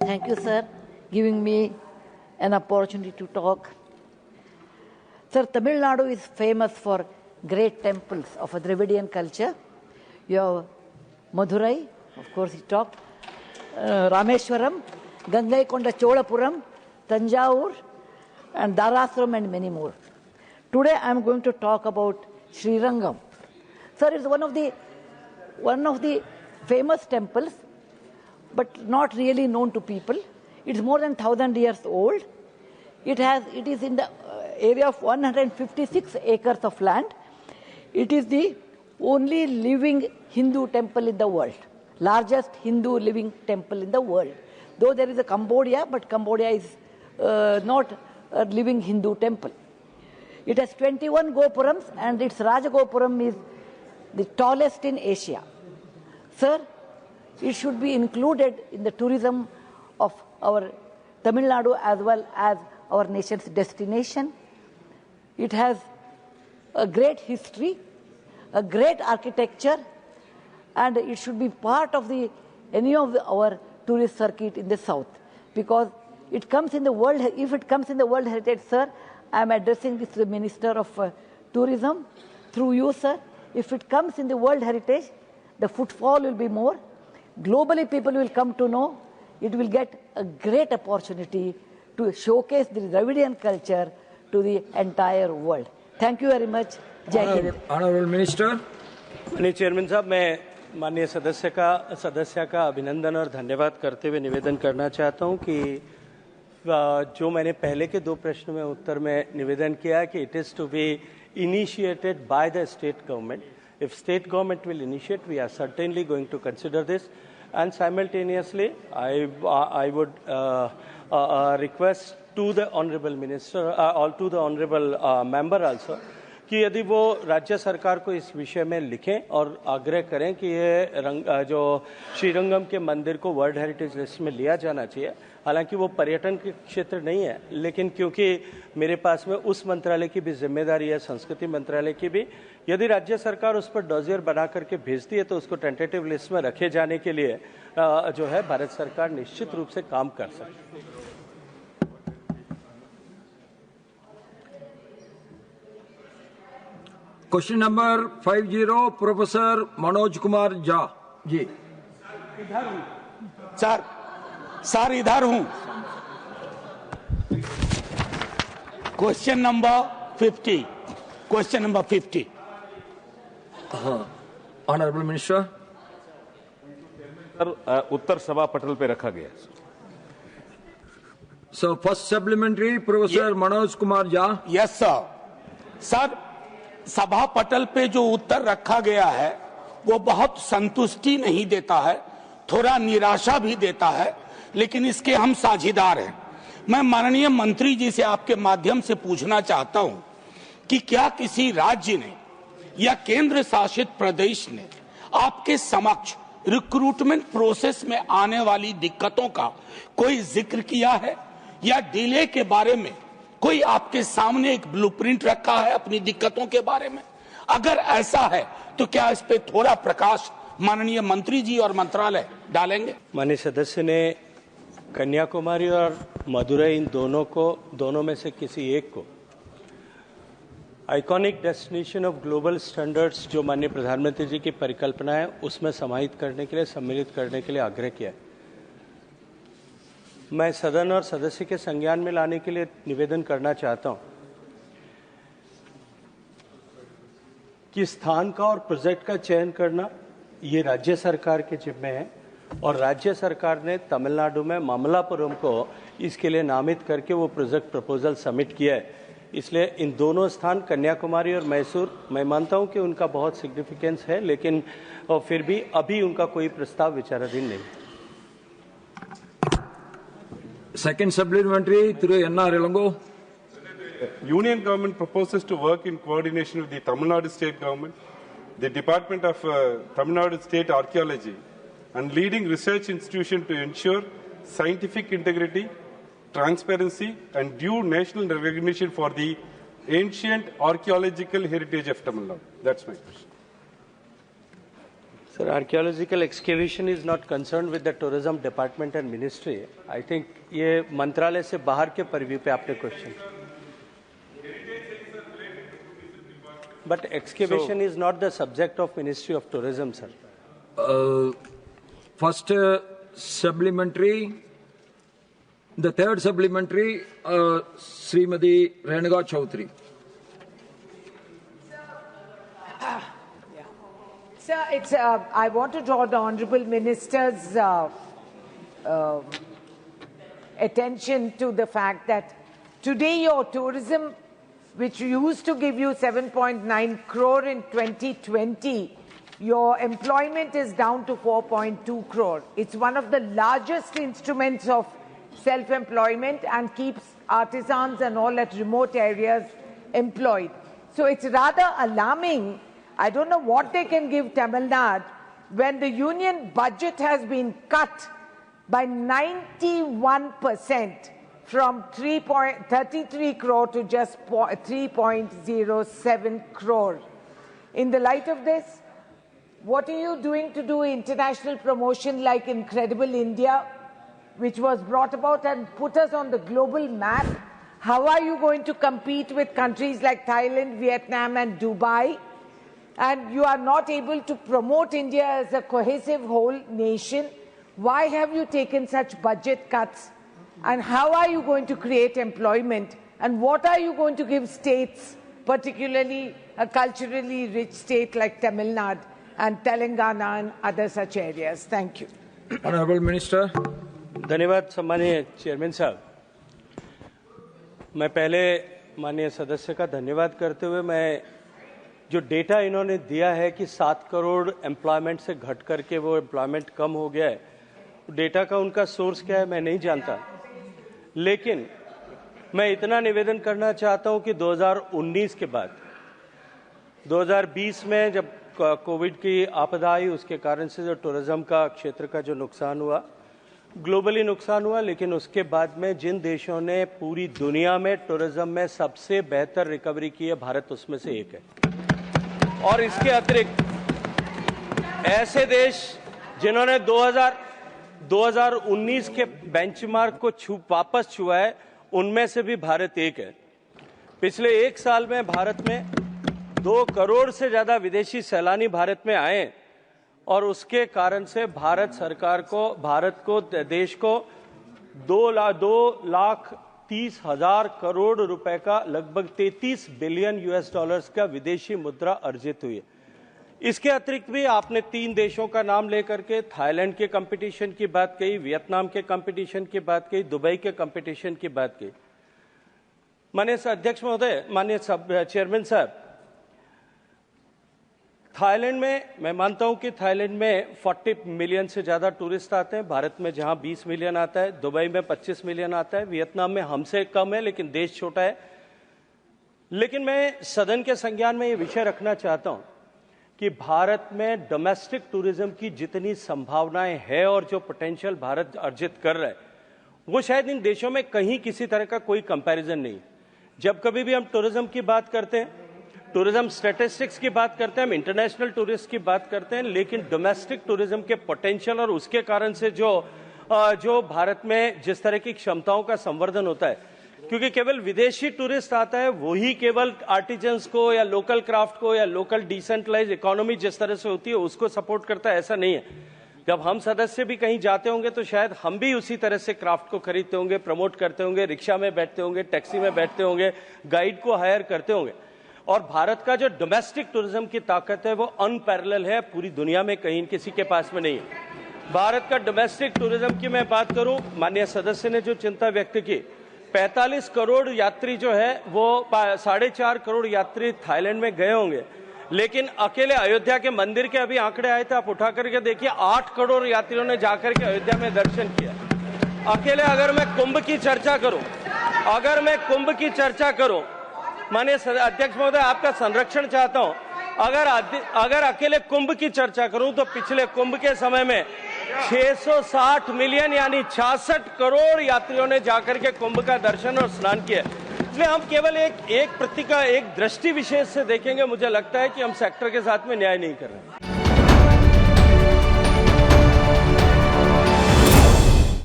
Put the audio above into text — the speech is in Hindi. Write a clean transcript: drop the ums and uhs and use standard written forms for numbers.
Thank you, sir, giving me an opportunity to talk. Sir, Tamil Nadu is famous for great temples of a Dravidian culture. You have Madurai, of course he talked, Rameshwaram, Gangaikonda Cholapuram, Tanjavur, and Dharasram, and many more. Today I am going to talk about Srirangam. Sir, it's one of the famous temples, but not really known to people. It's more than 1,000 years old. It is in the area of 156 acres of land. It is the only living Hindu temple in the world, largest Hindu living temple in the world. Though there is a Cambodia, but Cambodia is not a living Hindu temple. It has 21 Gopurams, and its Rajagopuram is the tallest in Asia. Sir, it should be included in the tourism of our Tamil Nadu as well as our nation's destination. It has a great history, a great architecture, and it should be part of any of our tourist circuit in the south, because it comes in the world. If it comes in the World Heritage, sir, I am addressing this to the Minister of Tourism through you, sir. If it comes in the World Heritage, the footfall will be more. Globally, people will come to know. It will get a great opportunity to showcase the Dravidian culture to the entire world. Thank you very much. Jai Hind. Honorable Minister. माननीय चेयरमैन साहब, मैं माननीय सदस्य का अभिनंदन और धन्यवाद करते हुए निवेदन करना चाहता हूं कि जो मैंने पहले के दो प्रश्नों में उत्तर में निवेदन किया कि it is to be initiated by the state government. If state government will initiate, we are certainly going to consider this, and simultaneously, I would request to the honourable minister or to the honourable member also कि यदि वो राज्य सरकार को इस विषय में लिखें और आग्रह करें कि ये जो श्रीरंगम के मंदिर को वर्ल्ड हेरिटेज लिस्ट में लिया जाना चाहिए. हालांकि वो पर्यटन के क्षेत्र नहीं है, लेकिन क्योंकि मेरे पास में उस मंत्रालय की भी जिम्मेदारी है, संस्कृति मंत्रालय की भी, यदि राज्य सरकार उस पर डोजियर बना करके भेजती है तो उसको टेंटेटिव लिस्ट में रखे जाने के लिए जो है भारत सरकार निश्चित रूप से काम कर सकती है. Question number 50, professor Manoj Kumar Jha ji. Sir इधर हूं. Question number 50. Honourable minister. Sir, उत्तर सभा पटल पे रखा गया. So first supplementary professor Manoj Kumar Jha. Yes sir. Sir, सभा पटल पे जो उत्तर रखा गया है वो बहुत संतुष्टि नहीं देता है, थोड़ा निराशा भी देता है, लेकिन इसके हम साझीदार हैं. मैं माननीय मंत्री जी से आपके माध्यम से पूछना चाहता हूं कि क्या किसी राज्य ने या केंद्र शासित प्रदेश ने आपके समक्ष रिक्रूटमेंट प्रोसेस में आने वाली दिक्कतों का कोई जिक्र किया है, या डिले के बारे में कोई आपके सामने एक ब्लूप्रिंट रखा है अपनी दिक्कतों के बारे में? अगर ऐसा है तो क्या इस पे थोड़ा प्रकाश माननीय मंत्री जी और मंत्रालय डालेंगे? माननीय सदस्य ने कन्याकुमारी और मदुरई, इन दोनों में से किसी एक को iconic destination of global standards जो माननीय प्रधानमंत्री जी की परिकल्पना है उसमें समाहित करने के लिए, सम्मिलित करने के लिए आग्रह किया है. मैं सदन और सदस्य के संज्ञान में लाने के लिए निवेदन करना चाहता हूं कि स्थान का और प्रोजेक्ट का चयन करना ये राज्य सरकार के जिम्मे है, और राज्य सरकार ने तमिलनाडु में मामल्लापुरम को इसके लिए नामित करके वो प्रोजेक्ट प्रपोजल सबमिट किया है. इसलिए इन दोनों स्थान कन्याकुमारी और मैसूर, मैं मानता हूं कि उनका बहुत सिग्निफिकेंस है, लेकिन फिर भी अभी उनका कोई प्रस्ताव विचाराधीन नहीं. Second supplementary through N.R. Ilango. Union government proposes to work in coordination with the Tamil Nadu state government, the Department of Tamil Nadu State Archaeology, and leading research institution to ensure scientific integrity, transparency, and due national recognition for the ancient archaeological heritage of Tamil Nadu. That's my question. Sir, archaeological excavation is not concerned with the tourism department and ministry. I think ये मंत्रालय से बाहर के परिव्यू पे आपने question. But excavation is not the subject of Ministry of Tourism, sir. First supplementary, the third supplementary, Srimati Renuka Chaudhary. Sir, it's, I want to draw the Honourable Minister's attention to the fact that today your tourism, which used to give you 7.9 crore in 2020, your employment is down to 4.2 crore. It's one of the largest instruments of self-employment and keeps artisans and all at remote areas employed. So it's rather alarming. I don't know what they can give Tamil Nadu when the union budget has been cut by 91% from 3.33 crore to just 3.07 crore. In the light of this, what are you doing to do international promotion like Incredible India, which was brought about and put us on the global map? How are you going to compete with countries like Thailand, Vietnam and Dubai? And you are not able to promote India as a cohesive whole nation. Why have you taken such budget cuts? And how are you going to create employment? And what are you going to give states, particularly a culturally rich state like Tamil Nadu and Telangana and other such areas? Thank you. Honourable Minister. धन्यवाद सम्मानीय चेयरमैन साहब. मैं पहले माननीय सदस्य का धन्यवाद करते हुए मैं जो डेटा इन्होंने दिया है कि 7 करोड़ एम्प्लॉयमेंट से घट करके वो एम्प्लॉयमेंट कम हो गया है, डेटा का उनका सोर्स क्या है मैं नहीं जानता, लेकिन मैं इतना निवेदन करना चाहता हूं कि 2019 के बाद 2020 में जब कोविड की आपदा आई उसके कारण से जो टूरिज्म का क्षेत्र का जो नुकसान हुआ, ग्लोबली नुकसान हुआ, लेकिन उसके बाद में जिन देशों ने पूरी दुनिया में टूरिज्म में सबसे बेहतर रिकवरी की है, भारत उसमें से एक है. और इसके अतिरिक्त ऐसे देश जिन्होंने 2019 के बेंचमार्क को वापस छुआ है, उनमें से भी भारत एक है. पिछले एक साल में भारत में 2 करोड़ से ज्यादा विदेशी सैलानी भारत में आए और उसके कारण से भारत सरकार को, भारत को, देश को 2,30,000 करोड़ रुपए का लगभग 33 बिलियन US डॉलर्स का विदेशी मुद्रा अर्जित हुई है. इसके अतिरिक्त भी आपने 3 देशों का नाम लेकर के थाईलैंड के कंपटीशन की बात कही, वियतनाम के कंपटीशन की बात कही, दुबई के कंपटीशन की बात कही. माननीय अध्यक्ष महोदय, माननीय चेयरमैन साहब, थाईलैंड में मैं मानता हूं कि थाईलैंड में 40 मिलियन से ज्यादा टूरिस्ट आते हैं, भारत में जहां 20 मिलियन आता है, दुबई में 25 मिलियन आता है, वियतनाम में हमसे कम है लेकिन देश छोटा है. लेकिन मैं सदन के संज्ञान में ये विषय रखना चाहता हूं कि भारत में डोमेस्टिक टूरिज्म की जितनी संभावनाएं हैं और जो पोटेंशियल भारत अर्जित कर रहा है, वो शायद इन देशों में कहीं किसी तरह का कोई कंपैरिजन नहीं. जब कभी भी हम टूरिज्म की बात करते हैं, टूरिज्म स्टैटिस्टिक्स की बात करते हैं, हम इंटरनेशनल टूरिस्ट की बात करते हैं, लेकिन डोमेस्टिक टूरिज्म के पोटेंशियल और उसके कारण से जो भारत में जिस तरह की क्षमताओं का संवर्धन होता है, क्योंकि केवल विदेशी टूरिस्ट आता है वही केवल आर्टिजन्स को या लोकल क्राफ्ट को या लोकल डिसेंट्रलाइज इकोनॉमी जिस तरह से होती है उसको सपोर्ट करता है, ऐसा नहीं है. जब हम सदस्य भी कहीं जाते होंगे तो शायद हम भी उसी तरह से क्राफ्ट को खरीदते होंगे, प्रमोट करते होंगे, रिक्शा में बैठते होंगे, टैक्सी में बैठते होंगे, गाइड को हायर करते होंगे. और भारत का जो डोमेस्टिक टूरिज्म की ताकत है वो अनपैरेलल है, पूरी दुनिया में कहीं किसी के पास में नहीं है. भारत का डोमेस्टिक टूरिज्म की मैं बात करूं, माननीय सदस्य ने जो चिंता व्यक्त की, 45 करोड़ यात्री जो है वो 4.5 करोड़ यात्री थाईलैंड में गए होंगे, लेकिन अकेले अयोध्या के मंदिर के अभी आंकड़े आए थे, आप उठा करके देखिए 8 करोड़ यात्रियों ने जाकर के अयोध्या में दर्शन किया. अकेले अगर मैं कुंभ की चर्चा करूं, माननीय अध्यक्ष महोदय आपका संरक्षण चाहता हूं, अगर अकेले कुंभ की चर्चा करूं तो पिछले कुंभ के समय में 660 मिलियन यानी 66 करोड़ यात्रियों ने जाकर के कुंभ का दर्शन और स्नान किया. इसलिए हम केवल एक दृष्टि विशेष से देखेंगे, मुझे लगता है कि हम सेक्टर के साथ में न्याय नहीं कर रहे हैं.